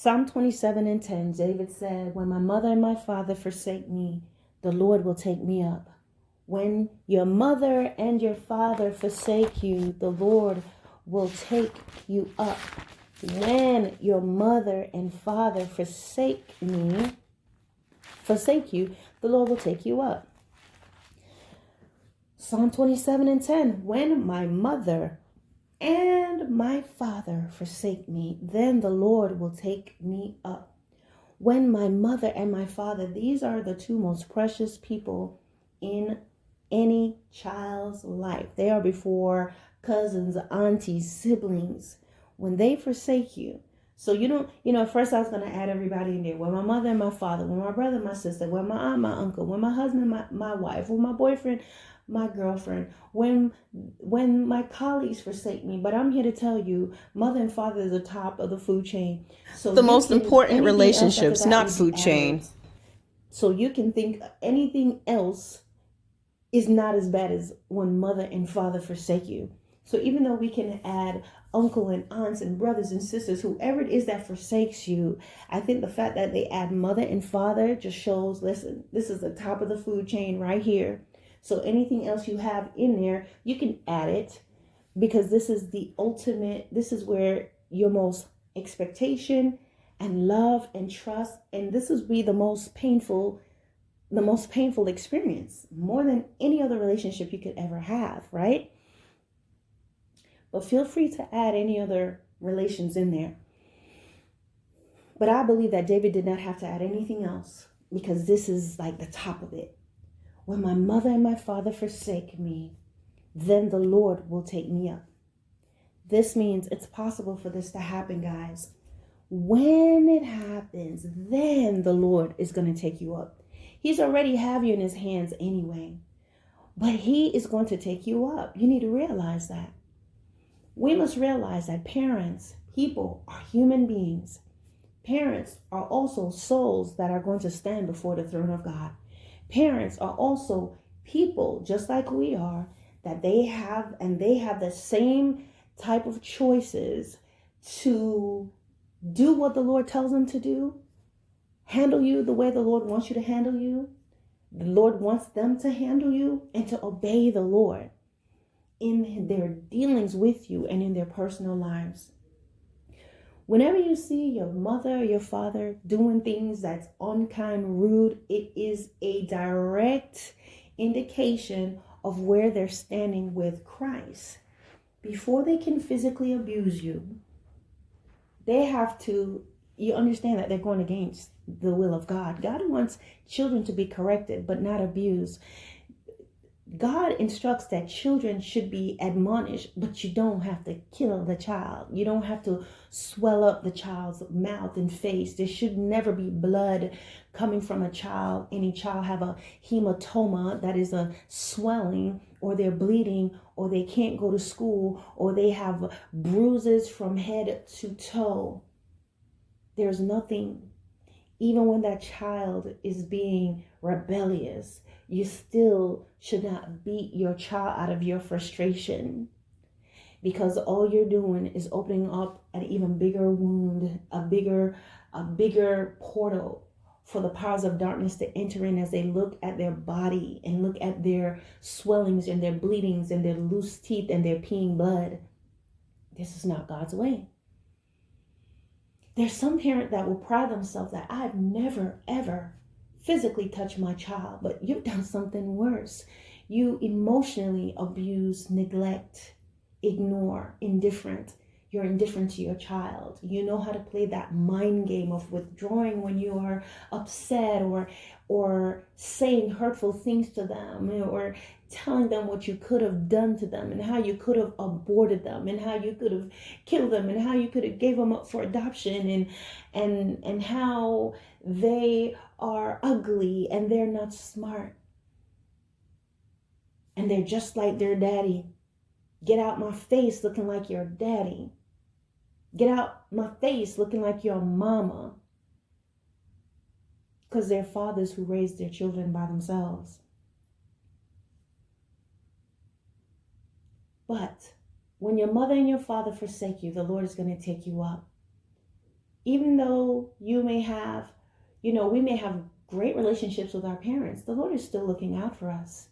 Psalm 27:10, David said, when my mother and my father forsake me, the Lord will take me up. When your mother and your father forsake you, the Lord will take you up. When your mother and father forsake you, the Lord will take you up. Psalm 27:10, when my mother and my father forsake me, then the Lord will take me up. When my mother and my father, these are the two most precious people in any child's life. They are before cousins, aunties, siblings. When they forsake you, so at first I was going to add everybody in there. When my mother and my father, when my brother, my sister, when my aunt, my uncle, when my husband, my wife, when my boyfriend, my girlfriend, when my colleagues forsake me. But I'm here to tell you, mother and father is the top of the food chain. So the most important relationships, not food chain. So you can think anything else is not as bad as when mother and father forsake you. So even though we can add uncle and aunts and brothers and sisters, whoever it is that forsakes you, I think the fact that they add mother and father just shows, listen, this is the top of the food chain right here. So anything else you have in there, you can add it, because this is the ultimate, this is where your most expectation and love and trust, and this is be the most painful experience, more than any other relationship you could ever have, right? But feel free to add any other relations in there. But I believe that David did not have to add anything else, because this is like the top of it. When my mother and my father forsake me, then the Lord will take me up. This means it's possible for this to happen, guys. When it happens, then the Lord is going to take you up. He's already have you in his hands anyway, but he is going to take you up. You need to realize that. We must realize that parents, people, are human beings. Parents are also souls that are going to stand before the throne of God. Parents are also people just like we are, that they have the same type of choices to do what the Lord tells them to do, handle you the way the Lord wants you to handle you. The Lord wants them to handle you and to obey the Lord in their dealings with you and in their personal lives. Whenever you see your mother or your father doing things that's unkind, rude, it is a direct indication of where they're standing with Christ. Before they can physically abuse you, they have to, you understand that they're going against the will of God. God wants children to be corrected, but not abused. God instructs that children should be admonished, but you don't have to kill the child. You don't have to swell up the child's mouth and face. There should never be blood coming from a child. Any child have a hematoma, that is a swelling, or they're bleeding, or they can't go to school, or they have bruises from head to toe. There's nothing. Even when that child is being rebellious, you still should not beat your child out of your frustration, because all you're doing is opening up an even bigger wound, a bigger portal for the powers of darkness to enter in as they look at their body and look at their swellings and their bleedings and their loose teeth and their peeing blood. This is not God's way. There's some parent that will pride themselves that I've never, ever physically touched my child, but you've done something worse. You emotionally abuse, neglect, ignore, indifferent. You're indifferent to your child. You know how to play that mind game of withdrawing when you are upset, or saying hurtful things to them, or telling them what you could have done to them and how you could have aborted them and how you could have killed them and how you could have gave them up for adoption, and how they are ugly and they're not smart and they're just like their daddy. Get out my face looking like your daddy. Get out my face looking like your mama. Because they're fathers who raise their children by themselves. But when your mother and your father forsake you, the Lord is going to take you up. Even though you may have, we may have great relationships with our parents, the Lord is still looking out for us.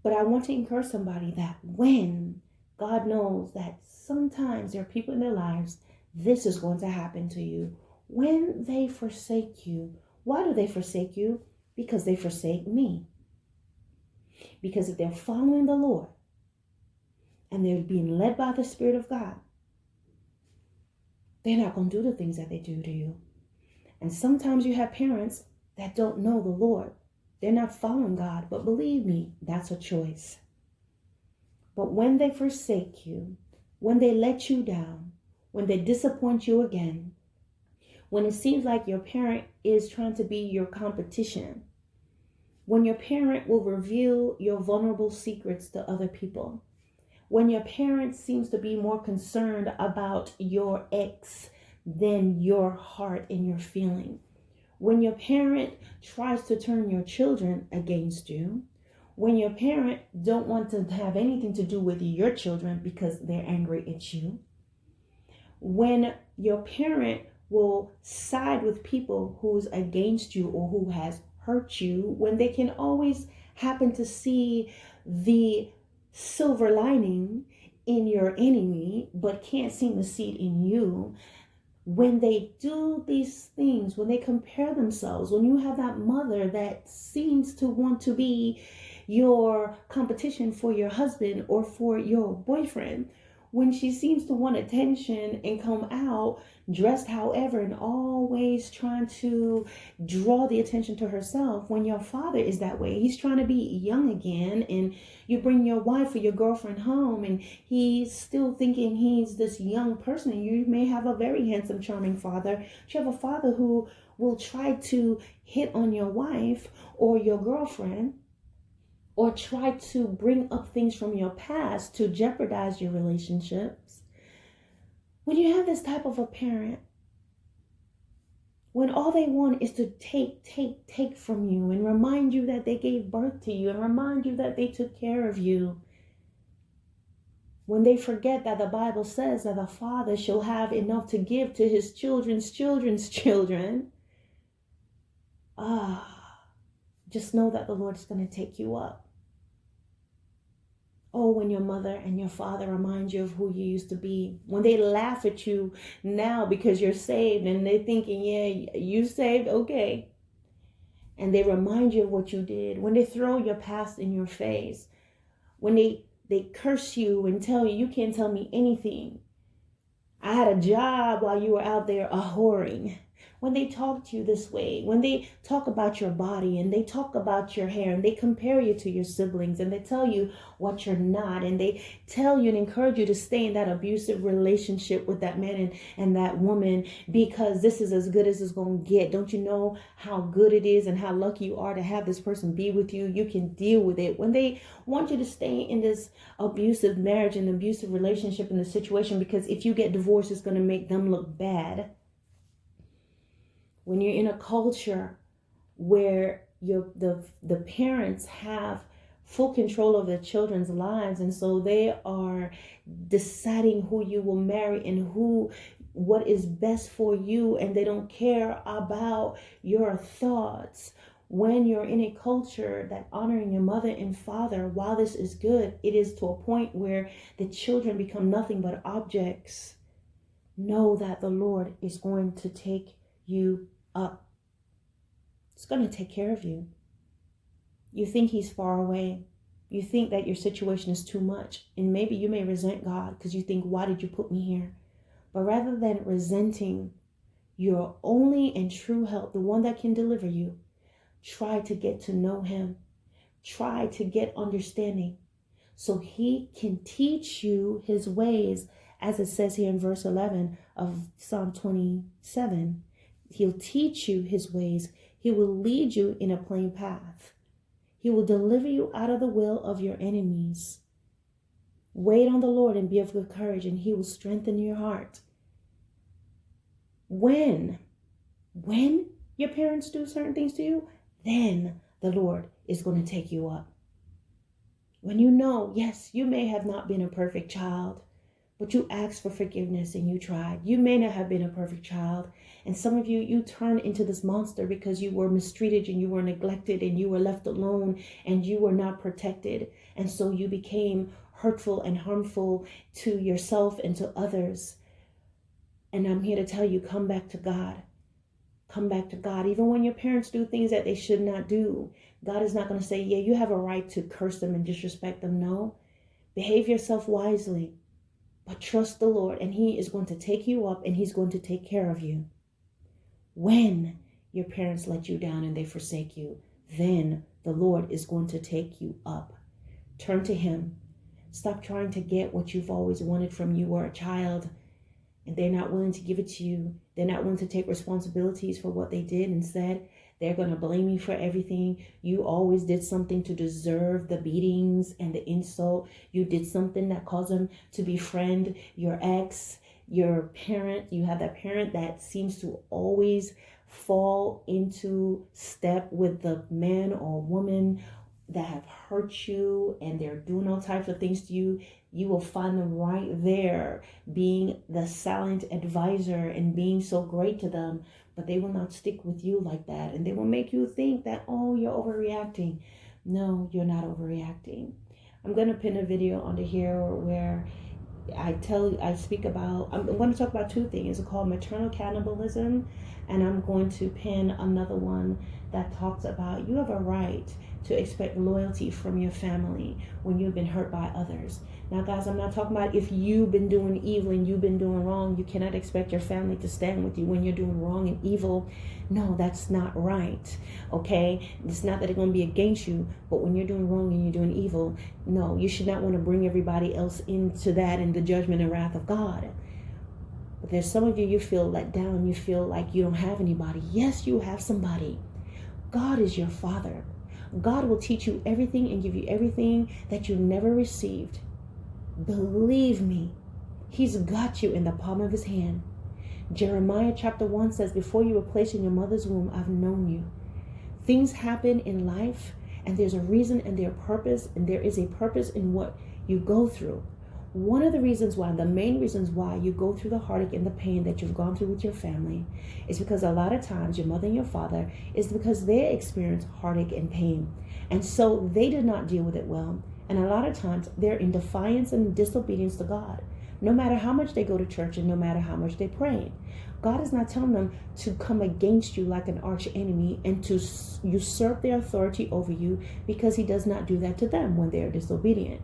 But I want to encourage somebody that when God knows that sometimes there are people in their lives, this is going to happen to you. When they forsake you, why do they forsake you? Because they forsake me. Because if they're following the Lord and they're being led by the Spirit of God, they're not going to do the things that they do to you. And sometimes you have parents that don't know the Lord. They're not following God, but believe me, that's a choice. But when they forsake you, when they let you down, when they disappoint you again, when it seems like your parent is trying to be your competition, when your parent will reveal your vulnerable secrets to other people, when your parent seems to be more concerned about your ex than your heart and your feeling, when your parent tries to turn your children against you, when your parent don't want to have anything to do with your children because they're angry at you, when your parent will side with people who's against you or who has hurt you, when they can always happen to see the silver lining in your enemy but can't seem to see it in you, when they do these things, when they compare themselves, when you have that mother that seems to want to be your competition for your husband or for your boyfriend, when she seems to want attention and come out dressed however and always trying to draw the attention to herself, when your father is that way, he's trying to be young again, and you bring your wife or your girlfriend home and he's still thinking he's this young person, and you may have a very handsome, charming father, but you have a father who will try to hit on your wife or your girlfriend, or try to bring up things from your past to jeopardize your relationships. When you have this type of a parent, when all they want is to take from you and remind you that they gave birth to you and remind you that they took care of you, when they forget that the Bible says that the father shall have enough to give to his children's children's children, just know that the Lord is going to take you up. Oh, when your mother and your father remind you of who you used to be, when they laugh at you now because you're saved and they're thinking, yeah, you saved, okay. And they remind you of what you did, when they throw your past in your face, when they curse you and tell you, you can't tell me anything. I had a job while you were out there a-whoring. When they talk to you this way, when they talk about your body and they talk about your hair and they compare you to your siblings and they tell you what you're not, and they tell you and encourage you to stay in that abusive relationship with that man and that woman because this is as good as it's going to get. Don't you know how good it is and how lucky you are to have this person be with you? You can deal with it. When they want you to stay in this abusive marriage and abusive relationship in the situation because if you get divorced, it's going to make them look bad. When you're in a culture where the parents have full control of their children's lives, and so they are deciding who you will marry and what is best for you, and they don't care about your thoughts. When you're in a culture that honoring your mother and father, while this is good, it is to a point where the children become nothing but objects. Know that the Lord is going to take you up. It's going to take care of you. You think he's far away. You think that your situation is too much. And maybe you may resent God because you think, why did you put me here? But rather than resenting your only and true help, the one that can deliver you, try to get to know him. Try to get understanding so he can teach you his ways, as it says here in verse 11 of Psalm 27. He'll teach you his ways. He will lead you in a plain path. He will deliver you out of the will of your enemies. Wait on the Lord and be of good courage, and he will strengthen your heart. When your parents do certain things to you, then the Lord is going to take you up. When you know, yes, you may have not been a perfect child, But you asked for forgiveness and you tried. You may not have been a perfect child. And some of you turned into this monster because you were mistreated and you were neglected and you were left alone and you were not protected. And so you became hurtful and harmful to yourself and to others. And I'm here to tell you, come back to God. Come back to God. Even when your parents do things that they should not do, God is not going to say, yeah, you have a right to curse them and disrespect them. No. Behave yourself wisely. But trust the Lord, and He is going to take you up and He's going to take care of you. When your parents let you down and they forsake you, then the Lord is going to take you up. Turn to Him. Stop trying to get what you've always wanted from you were a child, and they're not willing to give it to you. They're not willing to take responsibilities for what they did. Instead, they're going to blame you for everything. You always did something to deserve the beatings and the insult. You did something that caused them to befriend your ex, your parent. You have that parent that seems to always fall into step with the man or woman that have hurt you, and they're doing all types of things to you. You will find them right there being the silent advisor and being so great to them, but they will not stick with you like that. And they will make you think that, oh, you're overreacting. No, you're not overreacting. I'm going to pin a video under here where I'm going to talk about two things. It's called maternal cannibalism, and I'm going to pin another one that talks about you have a right to expect loyalty from your family when you've been hurt by others. Now, guys, I'm not talking about if you've been doing evil and you've been doing wrong. You cannot expect your family to stand with you when you're doing wrong and evil. No, that's not right. Okay? It's not that they're going to be against you, but when you're doing wrong and you're doing evil, no, you should not want to bring everybody else into that and the judgment and wrath of God. But there's some of you feel let down. You feel like you don't have anybody. Yes, you have somebody. God is your Father. God will teach you everything and give you everything that you never received. Believe me, He's got you in the palm of His hand. Jeremiah chapter 1 says, before you were placed in your mother's womb, I've known you. Things happen in life, and there's a reason and there's a purpose, and there is a purpose in what you go through. One of the reasons why, the main reasons why you go through the heartache and the pain that you've gone through with your family is because a lot of times your mother and your father is because they experienced heartache and pain. And so they did not deal with it well. And a lot of times they're in defiance and disobedience to God. No matter how much they go to church and no matter how much they pray, God is not telling them to come against you like an arch enemy and to usurp their authority over you, because He does not do that to them when they're disobedient.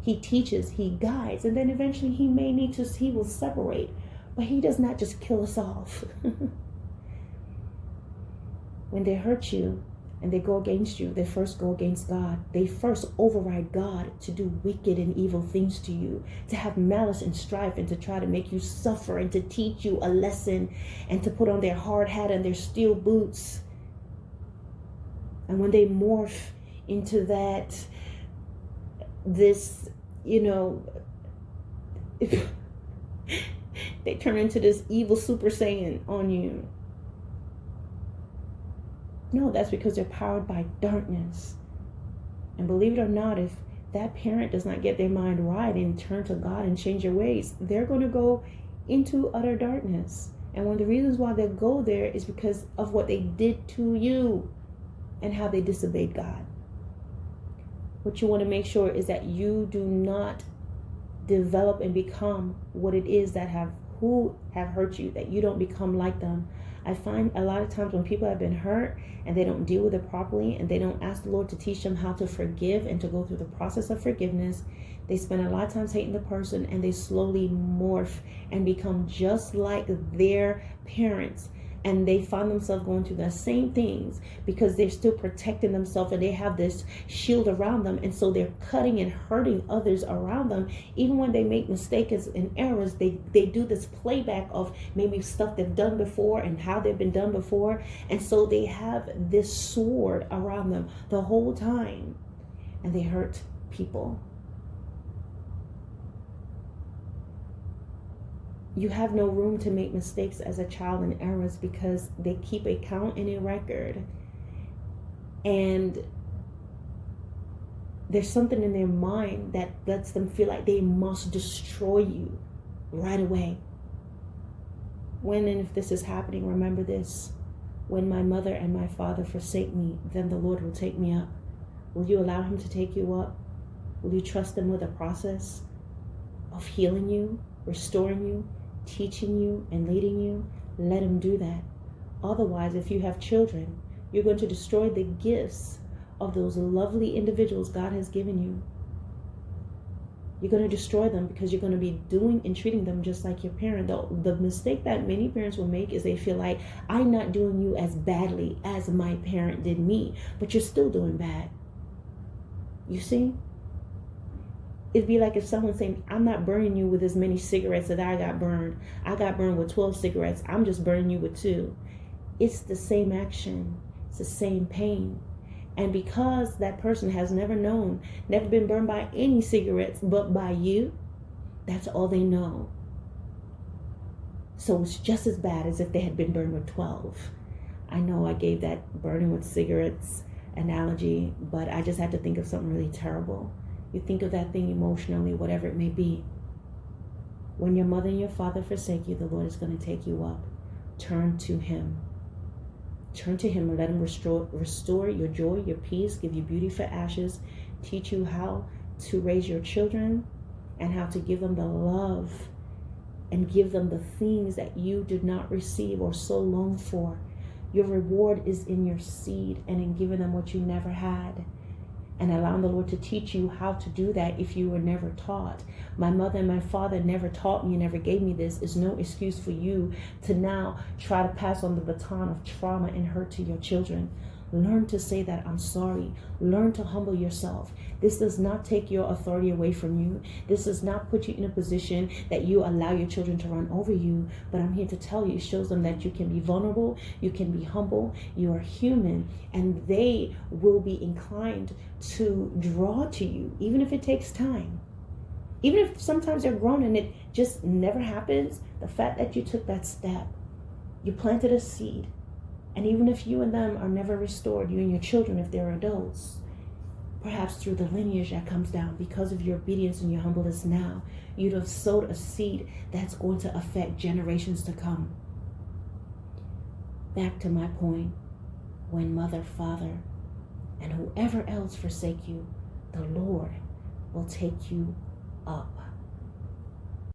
He teaches, He guides, and then eventually He will separate. But He does not just kill us off. When they hurt you and they go against you, they first go against God. They first override God to do wicked and evil things to you, to have malice and strife, and to try to make you suffer, and to teach you a lesson, and to put on their hard hat and their steel boots. And when they morph into they turn into this evil Super Saiyan on you. No, that's because they're powered by darkness. And believe it or not, if that parent does not get their mind right and turn to God and change their ways, they're going to go into utter darkness. And one of the reasons why they'll go there is because of what they did to you and how they disobeyed God. What you want to make sure is that you do not develop and become what it is who have hurt you, that you don't become like them. I find a lot of times when people have been hurt and they don't deal with it properly and they don't ask the Lord to teach them how to forgive and to go through the process of forgiveness, they spend a lot of times hating the person, and they slowly morph and become just like their parents. And they find themselves going through the same things because they're still protecting themselves, and they have this shield around them. And so they're cutting and hurting others around them. Even when they make mistakes and errors, they do this playback of maybe stuff they've done before and how they've been done before. And so they have this sword around them the whole time, and they hurt people. You have no room to make mistakes as a child and errors, because they keep a count and a record. And there's something in their mind that lets them feel like they must destroy you right away. When and if this is happening, remember this. When my mother and my father forsake me, then the Lord will take me up. Will you allow him to take you up? Will you trust him with a process of healing you, restoring you, teaching you, and leading you? Let him do that. Otherwise, if you have children, you're going to destroy the gifts of those lovely individuals God has given you. You're going to destroy them because you're going to be doing and treating them just like your parent. The mistake that many parents will make is they feel like, I'm not doing you as badly as my parent did me, but you're still doing bad. You see? It'd be like if someone's saying, I'm not burning you with as many cigarettes that I got burned. I got burned with 12 cigarettes. I'm just burning you with 2. It's the same action. It's the same pain. And because that person has never been burned by any cigarettes but by you, that's all they know. So it's just as bad as if they had been burned with 12. I know I gave that burning with cigarettes analogy, but I just had to think of something really terrible. You think of that thing emotionally, whatever it may be. When your mother and your father forsake you, the Lord is going to take you up. Turn to him. Turn to him and let him restore your joy, your peace, give you beauty for ashes, teach you how to raise your children and how to give them the love and give them the things that you did not receive or so long for. Your reward is in your seed and in giving them what you never had. And allowing the Lord to teach you how to do that if you were never taught. My mother and my father never taught me, never gave me this is no excuse for you to now try to pass on the baton of trauma and hurt to your children. Learn to say that I'm sorry. Learn to humble yourself. This does not take your authority away from you. This does not put you in a position that you allow your children to run over you. But I'm here to tell you, it shows them that you can be vulnerable, you can be humble, you are human, and they will be inclined to draw to you, even if it takes time. Even if sometimes they're grown and it just never happens, the fact that you took that step, you planted a seed. And even if you and them are never restored, you and your children, if they're adults, perhaps through the lineage that comes down because of your obedience and your humbleness now, you'd have sowed a seed that's going to affect generations to come. Back to my point, when mother, father, and whoever else forsake you, the Lord will take you up.